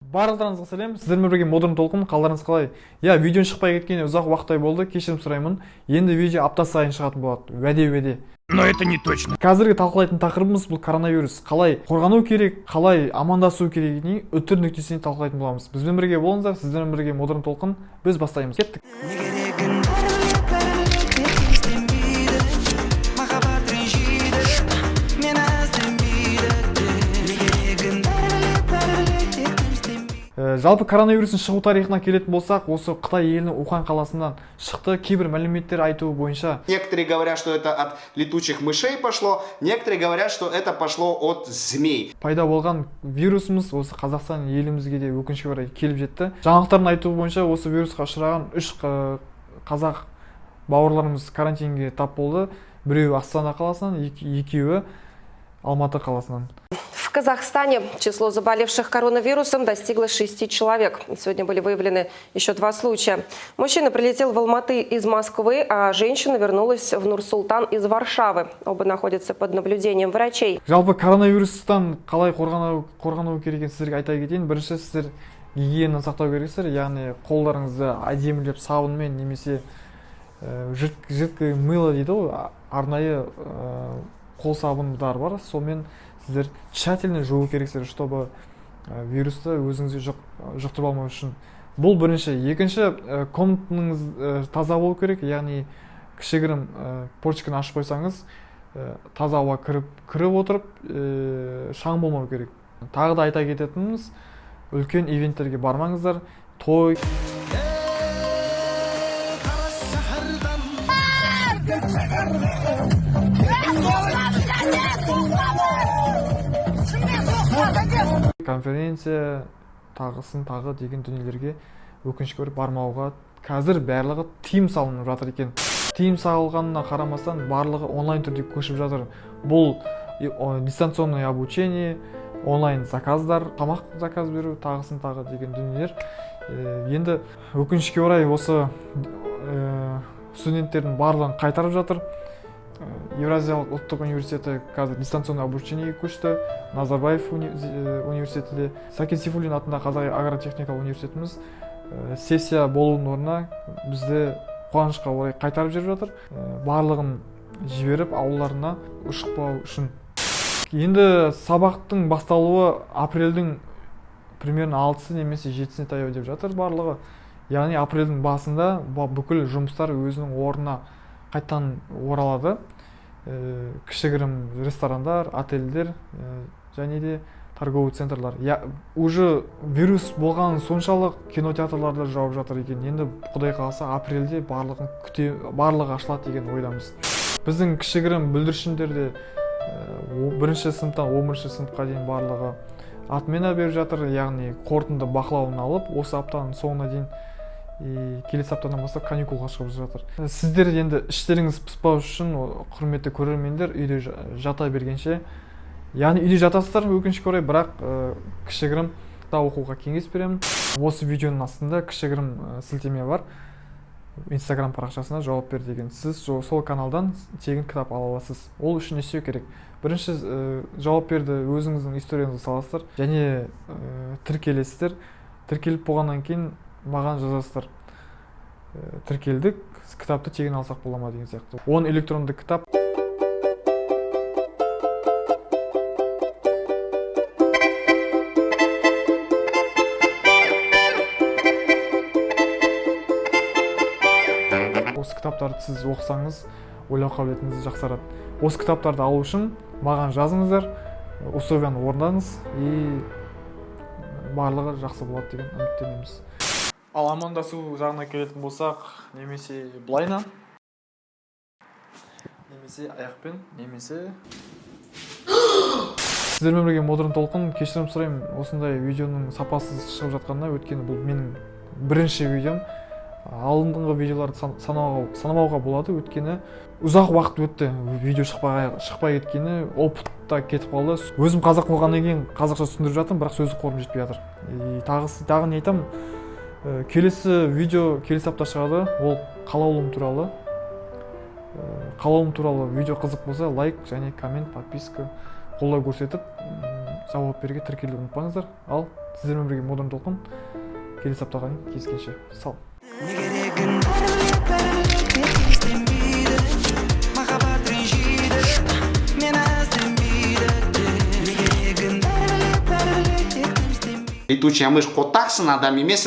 Барлықтарыңызға сәлем. Сіздермен бірге модерн толқын. Қалдарыңыз қалай? Я, видео шықпай кеткеніне ұзақ уақыттай болды. Кешірім сұраймын. Енді видео апта сайын шығатын болады. Уәде. Но это не точно. Қазіргі талқылайтын тақырыбымыз бұл коронавирус. Қалай қорғану керек, қалай амандасу керегіне үтір нүктесіне талқылайтын боламыз. Бізбен бірге болыңыздар. Сіздермен бірге модерн толқын. Біз бастаймыз. Кеттік. Жалпы коронавирустың шығу тарихына келетін болсақ, осы Қытай елінің Ухан қаласынан шықты. Кейбір мәліметтер айтуы бойынша. Некоторые говорят, что это от летучих мышей пошло, некоторые говорят, что это пошло от змей. Пайда болған вирусымыз осы Қазақстан елімізге де өкінішке орай келіп жетті. Жаңалықтардың айтуы бойынша осы вирусқа ұшыраған 3 қазақ бауырларымыз карантинге тап болды. Біреуі Астана қаласынан, екеуі Алматы қаласынан. В Казахстане число заболевших коронавирусом достигло 6 человек. Сегодня были выявлены еще 2 случая. Мужчина прилетел в Алматы из Москвы, а женщина вернулась в Нур-Султан из Варшавы. Оба находятся под наблюдением врачей. Жалпы коронавирустан қалай қорғану керек екенін сіздерге айта кетейін. Бірінші, сіздер гигиенаны сақтау керексіздер. Яғни қолдарыңызды әдемілеп сабынмен немесе жидкое мыло дейді ғой, арнайы қол сабындар бар, сонымен сіздер тщательно жуу керексіздер, чтобы вирусты өзіңізге жұқтырып алмау үшін. Бұл бірінші. Екінші, комнатаңыз таза болу керек, яғни кішігірім почканы ашып қойсаңыз, таза ауа кіріп отырып, шаң болмау керек. Тағы да айта кететініміз, үлкен ивенттерге бармаңыздар, той. Конференция, тағы деген дүниелерге өкінішке орай бармауға қазір барлығы тыйым салынып жатыр екен. Тыйым салынғанына қарамастан барлығы онлайн түрде көшіп жатыр. Бұл дистанционное обучение, онлайн заказдар, тамақ заказ беру, тағы деген дүниелер. Енді өкінішке орай осы студенттердің барлығын қайтарып жатыр. Евразиялық ұлттық университеті қазір дистанционный обучениеге көшті. Назарбаев университеті де, Сәкен Сейфуллин атындағы Қазақ агротехникалық университетіміз сессия болуының орнына бізді қуанышқа орай қайтарып жүріп жатыр. Барлығын жіберіп аулаларына шықпау үшін. Енді сабақтың басталуы апрельдің примерно 6-сы немесе 7-сіне таяу деп жатыр барлығы. Яғни апрельдің басында бүкіл жұмыстар өзінің орнына қайтадан оралады. Кішігірім ресторандар, отельдер және де торговый центрлар. Уже вирус болған соншалық кинотеатрларда жауып жатыр екен. Енді Құдай қаласа апрельде барлығы ашылады деген ойдамыз. Біздің кішігірім бүлдіршіндерде 1-ші сыныптан 11-ші сыныпқа дейін барлығы отмена беріп жатыр. Яғни қорытынды бақылауын алып, осы аптаның соңына дейін келесі аптадан бастап каникулға шығып жатыр. Сіздер енді іштеріңіз пыспау үшін, құрметті көрермендер, үйде жата бергенше, яғни үйде жатасыздар өкінішке орай, бірақ кішігірім кітап оқуға кеңес беремін. Осы видеоның астында кішігірім сілтеме бар. Инстаграм парақшасына жауап бер деген. Сіз сол каналдан тегін кітап ала аласыз. Ол үшін не істеу керек? Бірінші, жауап берді өзіңіздің историяңызды саласыздар және тіркелесіздер. Тіркеліп болғаннан кейін маған жазасыздар. Тіркелдік, кітапты тегін алсақ бола ма деген сияқты. 10 электронды кітап. Осы кітаптарды сіз оқысаңыз, ойлау қабілетіңіз жақсарады. Осы кітаптарды алу үшін маған жазыңыздар, условияны орындаңыз и барлығы жақсы болады деген үміттенеміз. Ал амандасу жағына келетін болсақ, немесе былайна, немесе аяқпен, немесе... Сіздермен бірге модерн толқын. Кешірім сұраймын осындай видеоның сапасыз шығып жатқанына, өйткені бұл менің бірінші видеом. Алдыңғы видеоларды санамауға болады, өйткені ұзақ уақыт өтті видео шықпай кеткені, опытта кетіп қалды. Өзім қазақ болғаннан кейін қазақша түсіндіріп жатырмын, бірақ сөздік қорым жетпей жатыр. Тағы не айтамын, келесі видео келесі апта шығады, ол қалаулым туралы видео қызық болса, лайк және коммент, подписка қолдау көрсетіп, жауап беруге тіркелуді ұмытпаңыздар. Ал сіздермен бірге модern толқын келесі аптаға дейін кездескенше сау. Летучая мышь котаксын, адам емес.